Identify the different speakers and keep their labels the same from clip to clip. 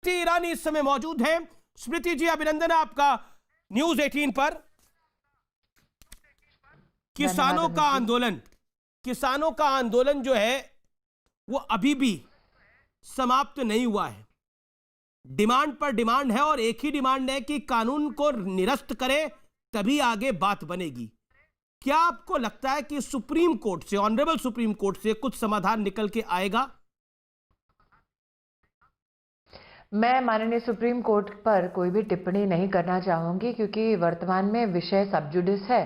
Speaker 1: स्मृति ईरानी इस समय मौजूद है। स्मृति जी, अभिनंदन है आपका न्यूज 18 पर। किसानों का आंदोलन जो है वो अभी भी समाप्त नहीं हुआ है। डिमांड पर डिमांड है और एक ही डिमांड है कि कानून को निरस्त करे, तभी आगे बात बनेगी। क्या आपको लगता है कि सुप्रीम कोर्ट से, ऑनरेबल सुप्रीम कोर्ट से कुछ समाधान निकल के आएगा?
Speaker 2: मैं माननीय सुप्रीम कोर्ट पर कोई भी टिप्पणी नहीं करना चाहूंगी, क्योंकि वर्तमान में विषय सब जुडिस है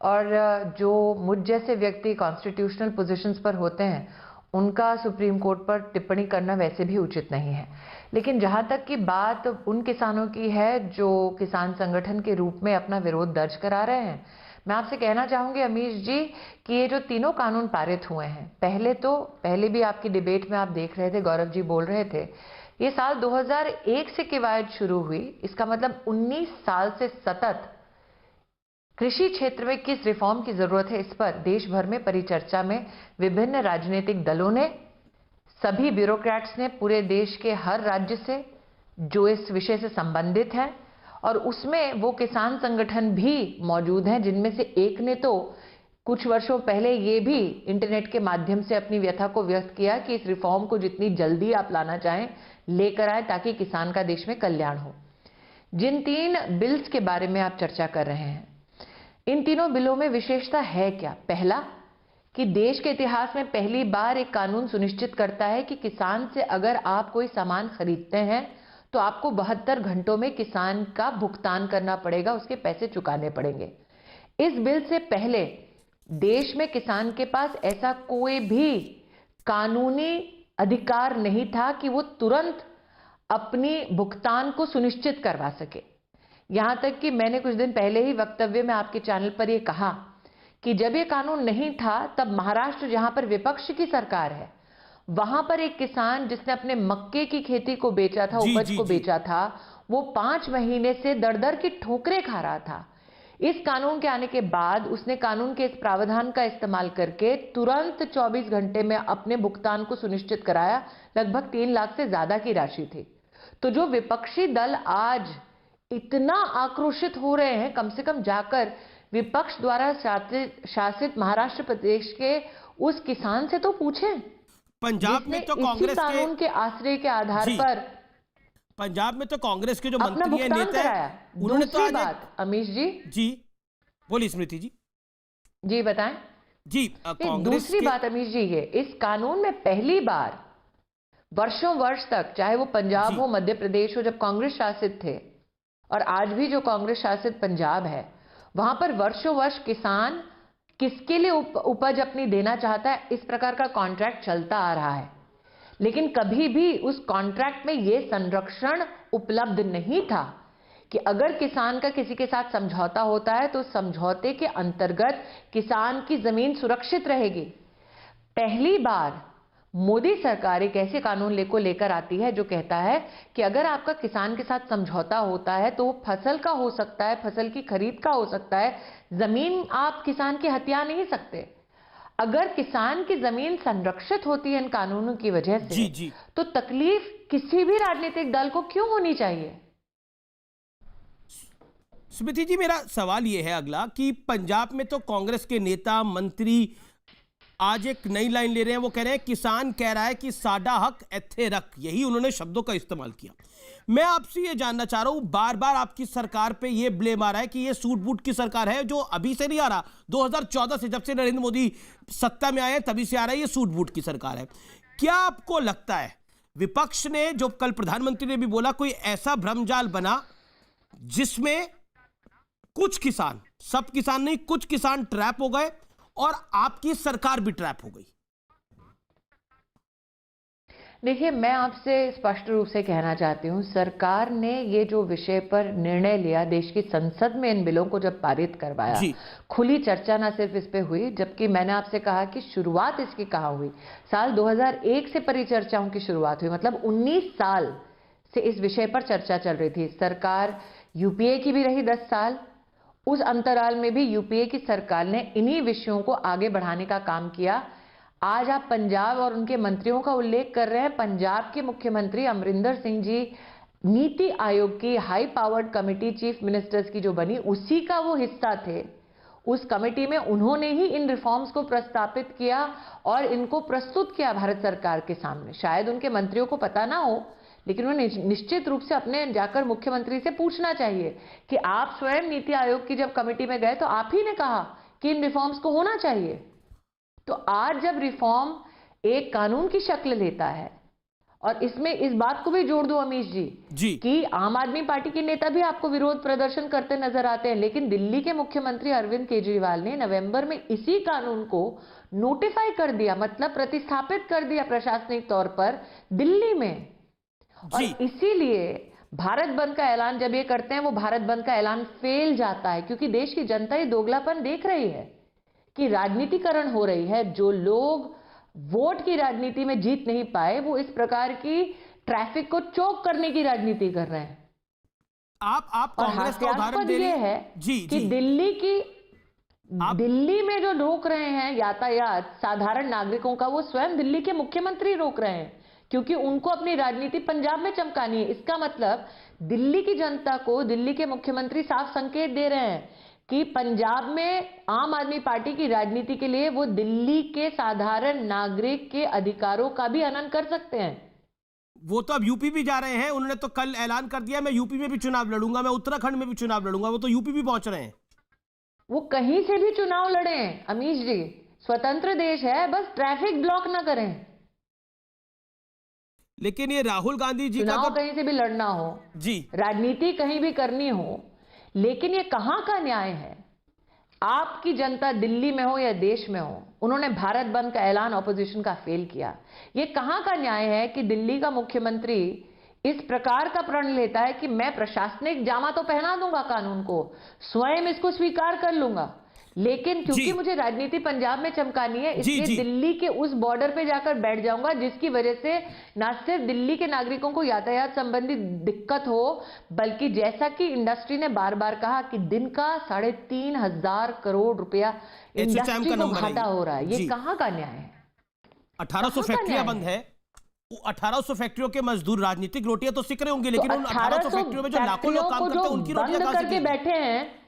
Speaker 2: और जो मुझ जैसे व्यक्ति कॉन्स्टिट्यूशनल पोजीशंस पर होते हैं उनका सुप्रीम कोर्ट पर टिप्पणी करना वैसे भी उचित नहीं है। लेकिन जहां तक की बात उन किसानों की है जो किसान संगठन के रूप में अपना विरोध दर्ज करा रहे हैं, मैं आपसे कहना चाहूंगी अमीश जी कि ये जो तीनों कानून पारित हुए हैं, पहले भी आपकी डिबेट में आप देख रहे थे, गौरव जी बोल रहे थे, ये साल 2001 से कवायद शुरू हुई। इसका मतलब 19 साल से सतत कृषि क्षेत्र में किस रिफॉर्म की जरूरत है, इस पर देश भर में परिचर्चा में विभिन्न राजनीतिक दलों ने, सभी ब्यूरोक्रेट्स ने, पूरे देश के हर राज्य से जो इस विषय से संबंधित हैं, और उसमें वो किसान संगठन भी मौजूद हैं जिनमें से एक ने तो कुछ वर्षों पहले ये भी इंटरनेट के माध्यम से अपनी व्यथा को व्यक्त किया कि इस रिफॉर्म को जितनी जल्दी आप लाना चाहें लेकर आए ताकि किसान का देश में कल्याण हो। जिन 3 बिल्स के बारे में आप चर्चा कर रहे हैं, इन तीनों बिलों में विशेषता है क्या? पहला, कि देश के इतिहास में पहली बार एक कानून सुनिश्चित करता है कि किसान से अगर आप कोई सामान खरीदते हैं तो आपको 72 घंटों में किसान का भुगतान करना पड़ेगा, उसके पैसे चुकाने पड़ेंगे। इस बिल से पहले देश में किसान के पास ऐसा कोई भी कानूनी अधिकार नहीं था कि वो तुरंत अपनी भुगतान को सुनिश्चित करवा सके। यहां तक कि मैंने कुछ दिन पहले ही वक्तव्य में आपके चैनल पर यह कहा कि जब ये कानून नहीं था तब महाराष्ट्र, जहां पर विपक्ष की सरकार है, वहां पर एक किसान जिसने अपने मक्के की खेती को बेचा था, उपज को बेचा था, वो 5 महीने से दर-दर की ठोकरें खा रहा था। इस कानून के आने के बाद उसने कानून के इस प्रावधान का इस्तेमाल करके तुरंत 24 घंटे में अपने भुगतान को सुनिश्चित कराया। लगभग 3 लाख से ज्यादा की राशि थी। तो जो विपक्षी दल आज इतना आक्रोशित हो रहे हैं, कम से कम जाकर विपक्ष द्वारा शासित महाराष्ट्र प्रदेश के उस किसान से तो पूछें।
Speaker 1: पंजाब में तो कांग्रेस
Speaker 2: कानून के आश्रय के आधार पर
Speaker 1: पंजाब में तो कांग्रेस के जो मंत्री हैं, नेता हैं, उन्होंने तो
Speaker 2: बात अमीश जी
Speaker 1: बोली। स्मृति
Speaker 2: जी बताएं
Speaker 1: जी।
Speaker 2: दूसरी बात अमीश जी, ये इस कानून में पहली बार वर्षों वर्ष तक, चाहे वो पंजाब हो, मध्य प्रदेश हो, जब कांग्रेस शासित थे, और आज भी जो कांग्रेस शासित पंजाब है, वहां पर वर्षों वर्ष किसान किसके लिए उपज अपनी देना चाहता है, इस प्रकार का कॉन्ट्रैक्ट चलता आ रहा है। लेकिन कभी भी उस कॉन्ट्रैक्ट में यह संरक्षण उपलब्ध नहीं था कि अगर किसान का किसी के साथ समझौता होता है तो समझौते के अंतर्गत किसान की जमीन सुरक्षित रहेगी। पहली बार मोदी सरकार एक ऐसे कानून लेकर आती है जो कहता है कि अगर आपका किसान के साथ समझौता होता है तो वो फसल का हो सकता है, फसल की खरीद का हो सकता है, जमीन आप किसान की हत्या नहीं सकते। अगर किसान की जमीन संरक्षित होती है इन कानूनों की वजह से, तो तकलीफ किसी भी राजनीतिक दल को क्यों होनी चाहिए?
Speaker 1: स्मृति जी, मेरा सवाल यह है अगला कि पंजाब में तो कांग्रेस के नेता, मंत्री आज एक नई लाइन ले रहे हैं। वो कह रहे हैं किसान कह रहा है कि साडा हक एथे रख, यही उन्होंने शब्दों का इस्तेमाल किया। मैं आपसे ये जानना चाह रहा हूं, बार बार आपकी सरकार पे ये ब्लेम आ रहा है कि ये सूट बूट की सरकार है, जो अभी से नहीं आ रहा, 2014 से, जब से नरेंद्र मोदी सत्ता में आए हैं तभी से आ रहा है, ये सूट बूट की सरकार है। क्या आपको लगता है विपक्ष ने, जो कल प्रधानमंत्री ने भी बोला, कोई ऐसा भ्रमजाल बना जिसमें कुछ किसान, सब किसान नहीं, कुछ किसान ट्रैप हो गए और आपकी सरकार भी ट्रैप हो गई?
Speaker 2: देखिए, मैं आपसे स्पष्ट रूप से कहना चाहती हूं, सरकार ने ये जो विषय पर निर्णय लिया, देश की संसद में इन बिलों को जब पारित करवाया, खुली चर्चा ना सिर्फ इस पे हुई, जबकि मैंने आपसे कहा कि शुरुआत इसकी कहां हुई, साल 2001 से परिचर्चाओं की शुरुआत हुई। मतलब 19 साल से इस विषय पर चर्चा चल रही थी। सरकार यूपीए की भी रही 10 साल, उस अंतराल में भी यूपीए की सरकार ने इन्हीं विषयों को आगे बढ़ाने का काम किया। आज आप पंजाब और उनके मंत्रियों का उल्लेख कर रहे हैं। पंजाब के मुख्यमंत्री अमरिंदर सिंह जी नीति आयोग की high powered committee chief ministers की जो बनी, उसी का वो हिस्सा थे। उस कमेटी में उन्होंने ही इन रिफॉर्म्स को प्रस्तावित किया और इनको प्रस्तुत किया भारत सरकार के सामने। शायद उनके मंत्रियों को पता ना हो, लेकिन उन्हें निश्चित रूप से अपने जाकर मुख्यमंत्री से पूछना चाहिए कि आप स्वयं नीति आयोग की जब कमेटी में गए तो आप ही ने कहा कि इन रिफॉर्म्स को होना चाहिए। तो आज जब रिफॉर्म एक कानून की शक्ल लेता है, और इसमें इस बात को भी जोड़ दो अमीश जी कि आम आदमी पार्टी के नेता भी आपको विरोध प्रदर्शन करते नजर आते हैं, लेकिन दिल्ली के मुख्यमंत्री अरविंद केजरीवाल ने नवंबर में इसी कानून को नोटिफाई कर दिया, मतलब प्रतिस्थापित कर दिया प्रशासनिक तौर पर दिल्ली में। और इसीलिए भारत बंद का ऐलान जब ये करते हैं, वो भारत बंद का ऐलान फेल जाता है, क्योंकि देश की जनता ये दोगलापन देख रही है कि राजनीतिकरण हो रही है। जो लोग वोट की राजनीति में जीत नहीं पाए, वो इस प्रकार की ट्रैफिक को चोक करने की राजनीति कर रहे हैं।
Speaker 1: आप कांग्रेस का उदाहरण दे रही
Speaker 2: है कि दिल्ली में जो रोक रहे हैं यातायात साधारण नागरिकों का, वो स्वयं दिल्ली के मुख्यमंत्री रोक रहे हैं, क्योंकि उनको अपनी राजनीति पंजाब में चमकानी है। इसका मतलब दिल्ली की जनता को दिल्ली के मुख्यमंत्री साफ संकेत दे रहे हैं कि पंजाब में आम आदमी पार्टी की राजनीति के लिए वो दिल्ली के साधारण नागरिक के अधिकारों का भी हनन कर सकते हैं।
Speaker 1: वो तो अब यूपी भी जा रहे हैं, उन्होंने तो कल ऐलान कर दिया मैं यूपी में भी चुनाव लड़ूंगा, मैं उत्तराखंड में भी चुनाव लड़ूंगा। वो तो यूपी भी पहुंच रहे हैं।
Speaker 2: वो कहीं से भी चुनाव लड़े अमीश जी, स्वतंत्र देश है, बस ट्रैफिक ब्लॉक ना करें।
Speaker 1: लेकिन ये राहुल गांधी जी
Speaker 2: चुनाव
Speaker 1: का तो
Speaker 2: कहीं से भी लड़ना हो
Speaker 1: जी,
Speaker 2: राजनीति कहीं भी करनी हो, लेकिन ये कहां का न्याय है? आपकी जनता दिल्ली में हो या देश में हो, उन्होंने भारत बंद का ऐलान ऑपोजिशन का फेल किया। ये कहां का न्याय है कि दिल्ली का मुख्यमंत्री इस प्रकार का प्रण लेता है कि मैं प्रशासनिक जामा तो पहना दूंगा कानून को, स्वयं इसको स्वीकार कर लूंगा, लेकिन क्योंकि मुझे राजनीति पंजाब में चमकानी है, इसलिए दिल्ली के उस बॉर्डर पे जाकर बैठ जाऊंगा, जिसकी वजह से न सिर्फ दिल्ली के नागरिकों को यातायात संबंधी दिक्कत हो, बल्कि जैसा कि इंडस्ट्री ने बार बार कहा कि दिन का 3,500 करोड़ रुपया इंडस्ट्री को घाटा हो रहा है। ये कहां का न्याय है?
Speaker 1: 1800 फैक्ट्रियां बंद है, 1800 फैक्ट्रियों के मजदूर राजनीतिक रोटियां तो सीख रहे होंगे, लेकिन उन 1800 फैक्ट्रियों में जो लाखों लोग काम करते हैं उनकी रोटियां कहां से
Speaker 2: बैठे हैं?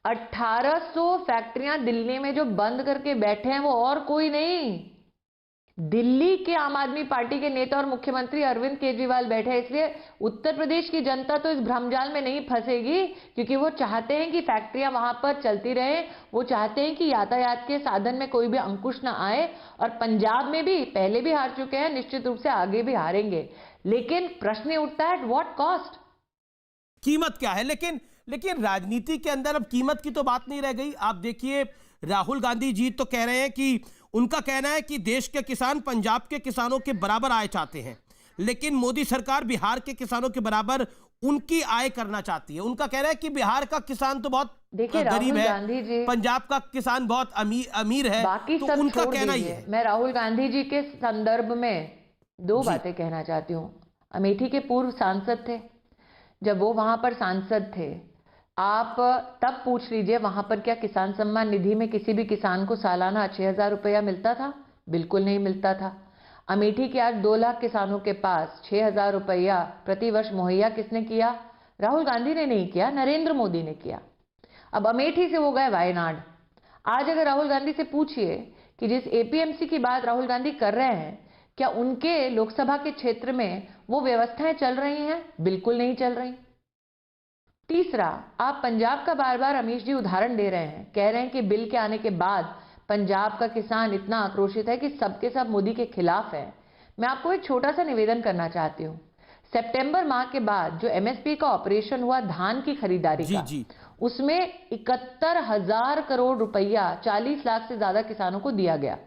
Speaker 2: 1800 फैक्ट्रियां दिल्ली में जो बंद करके बैठे हैं वो और कोई नहीं, दिल्ली के आम आदमी पार्टी के नेता और मुख्यमंत्री अरविंद केजरीवाल बैठे हैं। इसलिए उत्तर प्रदेश की जनता तो इस भ्रमजाल में नहीं फंसेगी, क्योंकि वो चाहते हैं कि फैक्ट्रियां वहां पर चलती रहे, वो चाहते हैं कि यातायात के साधन में कोई भी अंकुश ना आए। और पंजाब में भी पहले भी हार चुके हैं, निश्चित रूप से आगे भी हारेंगे, लेकिन प्रश्न उठता है एट व्हाट कॉस्ट?
Speaker 1: कीमत क्या है? लेकिन राजनीति के अंदर अब कीमत की तो बात नहीं रह गई। आप देखिए, राहुल गांधी जी तो कह रहे हैं कि उनका कहना है कि देश के किसान पंजाब के किसानों के बराबर आय चाहते हैं, लेकिन मोदी सरकार बिहार के किसानों के बराबर उनकी आय करना चाहती है। उनका कहना है कि बिहार का किसान तो बहुत गरीब है, पंजाब का किसान बहुत अमीर है, तो उनका कहना ही है।
Speaker 2: मैं राहुल गांधी जी के संदर्भ में दो बातें कहना चाहती हूँ। अमेठी के पूर्व सांसद थे, जब वो वहां पर सांसद थे, आप तब पूछ लीजिए वहां पर क्या किसान सम्मान निधि में किसी भी किसान को सालाना 6,000 रुपया मिलता था? बिल्कुल नहीं मिलता था। अमेठी के आज 2 लाख किसानों के पास 6,000 रुपया प्रतिवर्ष मुहैया किसने किया? राहुल गांधी ने नहीं किया, नरेंद्र मोदी ने किया। अब अमेठी से वो गए वायनाड। आज अगर राहुल गांधी से पूछिए कि जिस एपीएमसी की बात राहुल गांधी कर रहे हैं, क्या उनके लोकसभा के क्षेत्र में वो व्यवस्थाएं चल रही हैं? बिल्कुल नहीं चल रही। तीसरा, आप पंजाब का बार बार अमीश जी उदाहरण दे रहे हैं, कह रहे हैं कि बिल के आने के बाद पंजाब का किसान इतना आक्रोशित है कि सबके सब मोदी के खिलाफ है। मैं आपको एक छोटा सा निवेदन करना चाहती हूँ। सितंबर माह के बाद जो एमएसपी का ऑपरेशन हुआ धान की खरीदारी का, उसमें 71,000 करोड़ रुपया 40 लाख से ज्यादा किसानों को दिया गया,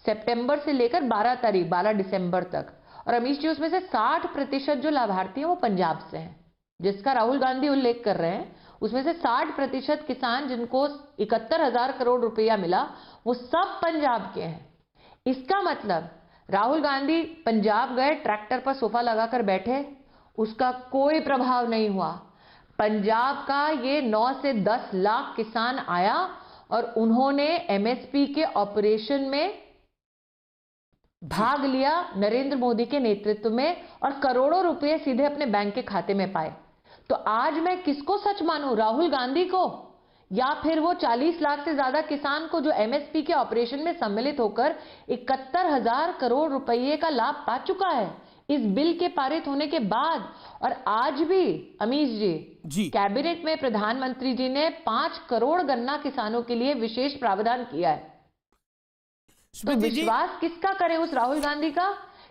Speaker 2: सितंबर से लेकर 12 दिसंबर तक। और अमीश जी, उसमें से 60% जो लाभार्थी हैं वो पंजाब से हैं, जिसका राहुल गांधी उल्लेख कर रहे हैं। उसमें से 60% किसान जिनको 71,000 करोड़ रुपया मिला, वो सब पंजाब के हैं। इसका मतलब राहुल गांधी पंजाब गए, ट्रैक्टर पर सोफा लगाकर बैठे, उसका कोई प्रभाव नहीं हुआ। पंजाब का ये 9 से 10 लाख किसान आया और उन्होंने एमएसपी के ऑपरेशन में भाग लिया नरेंद्र मोदी के नेतृत्व में और करोड़ों रुपए सीधे अपने बैंक के खाते में पाए। तो आज मैं किसको सच मानूं, राहुल गांधी को या फिर वो 40 लाख से ज्यादा किसान को जो एमएसपी के ऑपरेशन में सम्मिलित होकर 71,000 करोड़ रुपए का लाभ पा चुका है इस बिल के पारित होने के बाद। और आज भी अमीश जी कैबिनेट में प्रधानमंत्री जी ने 5 करोड़ गन्ना किसानों के लिए विशेष प्रावधान किया है। तो विश्वास किसका करें उस राहुल गांधी का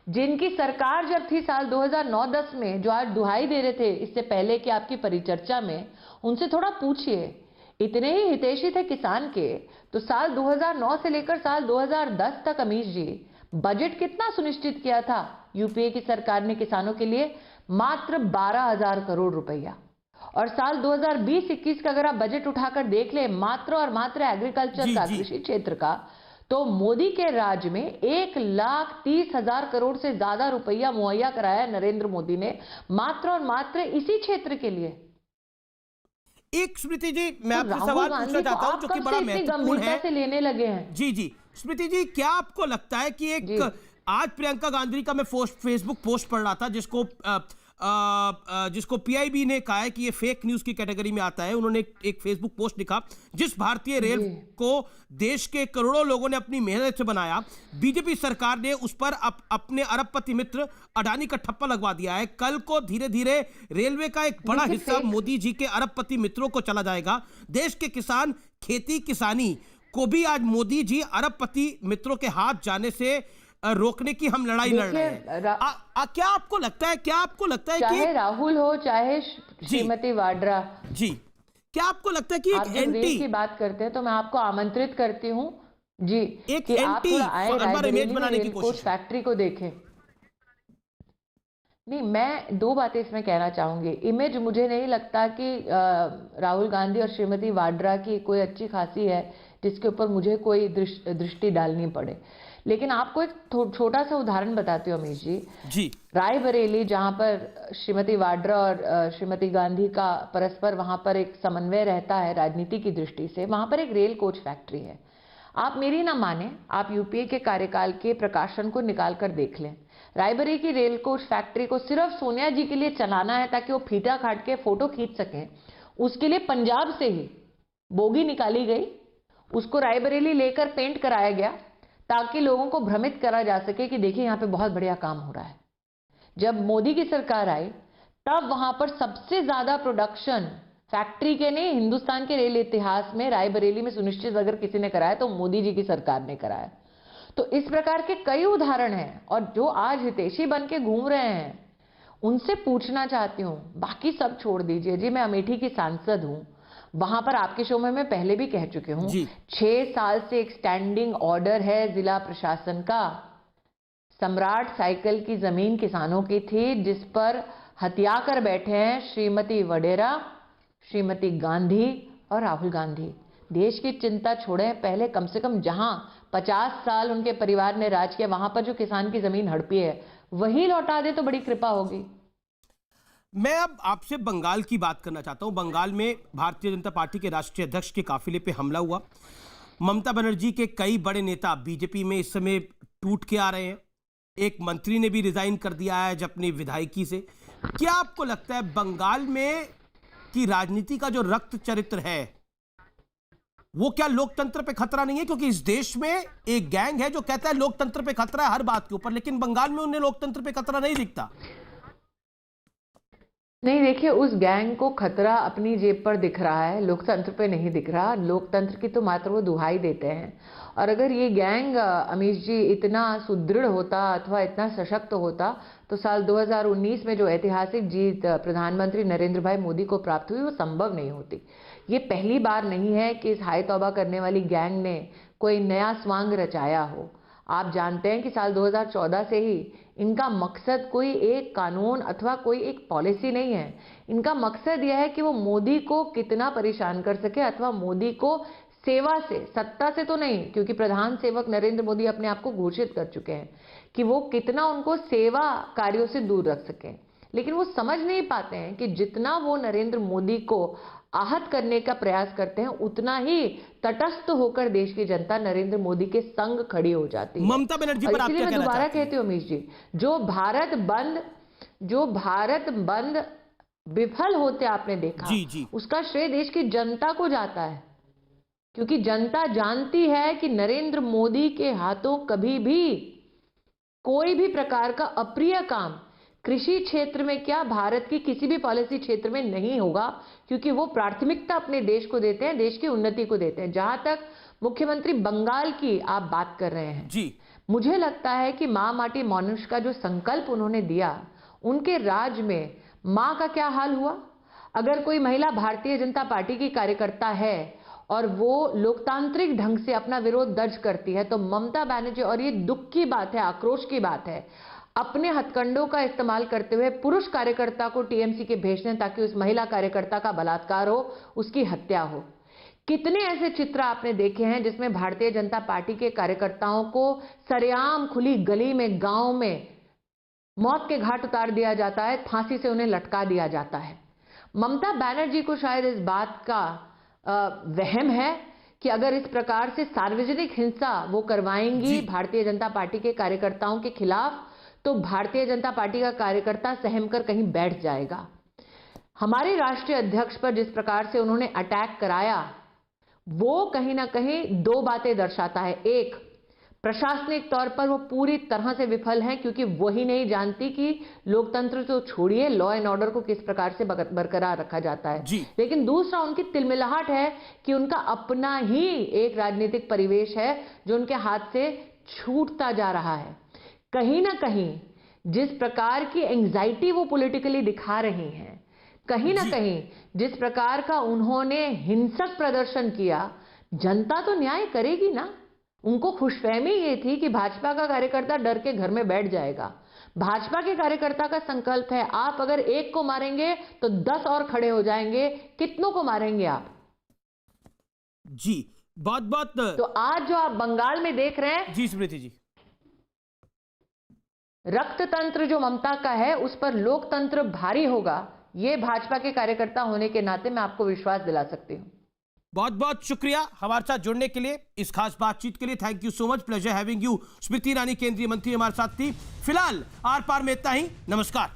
Speaker 2: जिनकी सरकार जब थी साल 2009-10 में, जो आज दुहाई दे रहे थे इससे पहले कि आपकी परिचर्चा में, उनसे थोड़ा पूछिए, इतने ही हितैषी थे किसान के। तो साल 2009 से लेकर साल 2010 तक अमीश जी बजट कितना सुनिश्चित किया था यूपीए की सरकार ने किसानों के लिए? मात्र 12,000 करोड़ रुपया। और साल 2020-21 का अगर आप बजट उठाकर देख ले, मात्र और मात्र एग्रीकल्चर का, कृषि क्षेत्र का, तो मोदी के राज में 1,30,000 करोड़ से ज्यादा रुपया मुहैया कराया नरेंद्र मोदी ने मात्र और मात्र इसी क्षेत्र के लिए।
Speaker 1: एक स्मृति जी, मैं आपसे सवाल पूछना चाहता हूं जो कि बड़ा महत्वपूर्ण है,
Speaker 2: से लेने लगे हैं।
Speaker 1: जी स्मृति जी, क्या आपको लगता है कि एक आज प्रियंका गांधी का मैं फेसबुक पोस्ट पढ़ रहा था जिसको पीआईबी ने कहा है कि ये फेक न्यूज की कैटेगरी में आता है। उन्होंने एक फेसबुक पोस्ट लिखा, जिस भारतीय रेल को देश के करोड़ों लोगों ने अपनी मेहनत से बनाया, बीजेपी सरकार ने उस पर अपने अरबपति मित्र अडानी का ठप्पा लगवा दिया है। कल को धीरे धीरे रेलवे का एक बड़ा हिस्सा मोदी जी के अरबपति मित्रों को चला जाएगा। देश के किसान, खेती किसानी को भी आज मोदी जी अरबपति मित्रों के हाथ जाने से रोकने की हम लड़ाई लड़ रहे हैं। क्या आपको लगता है
Speaker 2: चाहे राहुल हो चाहे श्रीमती वाड्रा
Speaker 1: जी, क्या आपको लगता है कि एक एंटी
Speaker 2: की बात करते हैं तो मैं आपको आमंत्रित करती हूं जी
Speaker 1: एक एंटी इमेज बनाने की कोशिश,
Speaker 2: फैक्ट्री को देखें। नहीं, मैं दो बातें इसमें कहना चाहूंगी। इमेज मुझे नहीं लगता कि राहुल गांधी और श्रीमती वाड्रा की कोई अच्छी खासी है जिसके ऊपर मुझे कोई दृष्टि डालनी पड़े। लेकिन आपको एक छोटा सा उदाहरण बताती हूँ अमीश जी। रायबरेली, जहां पर श्रीमती वाड्रा और श्रीमती गांधी का परस्पर वहां पर एक समन्वय रहता है राजनीति की दृष्टि से, वहां पर एक रेल कोच फैक्ट्री है। आप मेरी ना माने, आप यूपीए के कार्यकाल के प्रकाशन को निकाल कर देख लें। रायबरेली की रेल कोच फैक्ट्री को सिर्फ सोनिया जी के लिए चलाना है ताकि वो फीता काट के फोटो खींच सकें। उसके लिए पंजाब से ही बोगी निकाली गई, उसको रायबरेली लेकर पेंट कराया गया ताकि लोगों को भ्रमित करा जा सके कि देखिए यहाँ पे बहुत बढ़िया काम हो रहा है। जब मोदी की सरकार आई तब वहां पर सबसे ज्यादा प्रोडक्शन फैक्ट्री के नहीं, हिंदुस्तान के रेल इतिहास में रायबरेली में सुनिश्चित अगर किसी ने कराया तो मोदी जी की सरकार ने कराया। तो इस प्रकार के कई उदाहरण हैं और जो आज हितैषी बन के घूम रहे हैं उनसे पूछना चाहती हूँ, बाकी सब छोड़ दीजिए जी। मैं अमेठी की सांसद हूँ, वहां पर आपके शो में मैं पहले भी कह चुकी हूं, 6 साल से एक स्टैंडिंग ऑर्डर है जिला प्रशासन का। सम्राट साइकिल की जमीन किसानों की थी जिस पर हथिया कर बैठे हैं श्रीमती वडेरा, श्रीमती गांधी और राहुल गांधी। देश की चिंता छोड़ें, पहले कम से कम जहां 50 साल उनके परिवार ने राज किया वहां पर जो किसान की जमीन हड़पी है वही लौटा दे तो बड़ी कृपा होगी।
Speaker 1: मैं अब आपसे बंगाल की बात करना चाहता हूं। बंगाल में भारतीय जनता पार्टी के राष्ट्रीय अध्यक्ष के काफिले पे हमला हुआ। ममता बनर्जी के कई बड़े नेता बीजेपी में इस समय टूट के आ रहे हैं। एक मंत्री ने भी रिजाइन कर दिया है अपनी विधायकी से। क्या आपको लगता है बंगाल में की राजनीति का जो रक्त चरित्र है वो क्या लोकतंत्र पे खतरा नहीं है? क्योंकि इस देश में एक गैंग है जो कहता है लोकतंत्र पे खतरा है हर बात के ऊपर, लेकिन बंगाल में उन्हें लोकतंत्र पे खतरा नहीं दिखता।
Speaker 2: नहीं, देखिए, उस गैंग को खतरा अपनी जेब पर दिख रहा है, लोकतंत्र पे नहीं दिख रहा। लोकतंत्र की तो मात्र वो दुहाई देते हैं। और अगर ये गैंग अमीश जी इतना सुदृढ़ होता अथवा इतना सशक्त होता तो साल 2019 में जो ऐतिहासिक जीत प्रधानमंत्री नरेंद्र भाई मोदी को प्राप्त हुई वो संभव नहीं होती। ये पहली बार नहीं है कि इस हाय तौबा करने वाली गैंग ने कोई नया स्वांग रचाया हो। आप जानते हैं कि साल 2014 से ही इनका मकसद कोई एक कानून अथवा कोई एक पॉलिसी नहीं है। इनका मकसद यह है कि वो मोदी को कितना परेशान कर सके अथवा मोदी को सेवा से, सत्ता से तो नहीं, क्योंकि प्रधान सेवक नरेंद्र मोदी अपने आप को घोषित कर चुके हैं कि वो कितना उनको सेवा कार्यों से दूर रख सकें। लेकिन वो समझ नहीं पाते हैं कि जितना वो नरेंद्र मोदी को आहत करने का प्रयास करते हैं, उतना ही तटस्थ होकर देश की जनता नरेंद्र मोदी के संग खड़ी हो जाती है।
Speaker 1: ममता बनर्जी पर आप
Speaker 2: इसलिए
Speaker 1: क्या
Speaker 2: मैं
Speaker 1: कहना
Speaker 2: दोबारा
Speaker 1: चाहती हैं?
Speaker 2: कहती हूँ उमेश जी, जो भारत बंद विफल होते आपने देखा,
Speaker 1: जी, जी।
Speaker 2: उसका श्रेय देश की जनता को जाता है, क्योंकि जनता जानती है कि नरेंद्र मोदी के हाथों कभी भी कोई भी प्रकार का अप्रिय काम कृषि क्षेत्र में क्या, भारत की किसी भी पॉलिसी क्षेत्र में नहीं होगा, क्योंकि वो प्राथमिकता अपने देश को देते हैं, देश की उन्नति को देते हैं। जहां तक मुख्यमंत्री बंगाल की आप बात कर रहे हैं,
Speaker 1: जी,
Speaker 2: मुझे लगता है कि मां माटी मनुष्य का जो संकल्प उन्होंने दिया, उनके राज में मां का क्या हाल हुआ। अगर कोई महिला भारतीय जनता पार्टी की कार्यकर्ता है और वो लोकतांत्रिक ढंग से अपना विरोध दर्ज करती है, तो ममता बनर्जी, और ये दुख की बात है, आक्रोश की बात है, अपने हथकंडों का इस्तेमाल करते हुए पुरुष कार्यकर्ता को टीएमसी के भेज दें ताकि उस महिला कार्यकर्ता का बलात्कार हो, उसकी हत्या हो। कितने ऐसे चित्र आपने देखे हैं जिसमें भारतीय जनता पार्टी के कार्यकर्ताओं को सरेआम खुली गली में, गांव में मौत के घाट उतार दिया जाता है, फांसी से उन्हें लटका दिया जाता है। ममता बनर्जी को शायद इस बात का वहम है कि अगर इस प्रकार से सार्वजनिक हिंसा वो करवाएंगी भारतीय जनता पार्टी के कार्यकर्ताओं के खिलाफ, तो भारतीय जनता पार्टी का कार्यकर्ता सहम कर कहीं बैठ जाएगा। हमारे राष्ट्रीय अध्यक्ष पर जिस प्रकार से उन्होंने अटैक कराया, वो कहीं ना कहीं दो बातें दर्शाता है। एक, प्रशासनिक तौर पर वो पूरी तरह से विफल हैं, क्योंकि वही नहीं जानती कि लोकतंत्र तो छोड़िए, लॉ एंड ऑर्डर को किस प्रकार से बरकरार रखा जाता है। लेकिन दूसरा, उनकी तिलमिलाहट है कि उनका अपना ही एक राजनीतिक परिवेश है जो उनके हाथ से छूटता जा रहा है। कहीं ना कहीं जिस प्रकार की एंग्जाइटी वो पॉलिटिकली दिखा रही हैं, कहीं ना कहीं जिस प्रकार का उन्होंने हिंसक प्रदर्शन किया, जनता तो न्याय करेगी ना। उनको खुशफहमी ये थी कि भाजपा का कार्यकर्ता डर के घर में बैठ जाएगा। भाजपा के कार्यकर्ता का संकल्प है, आप अगर एक को मारेंगे तो 10 और खड़े हो जाएंगे। कितनों को मारेंगे आप?
Speaker 1: जी, बहुत बहुत।
Speaker 2: तो आज जो आप बंगाल में देख रहे हैं,
Speaker 1: जी स्मृति जी,
Speaker 2: रक्ततंत्र जो ममता का है, उस पर लोकतंत्र भारी होगा, ये भाजपा के कार्यकर्ता होने के नाते मैं आपको विश्वास दिला सकती हूं।
Speaker 1: बहुत बहुत शुक्रिया हमारे साथ जुड़ने के लिए, इस खास बातचीत के लिए। Thank you so much, pleasure having you. Smriti Irani केंद्रीय मंत्री हमारे साथ थी। फिलहाल आर पार में इतना ही। नमस्कार।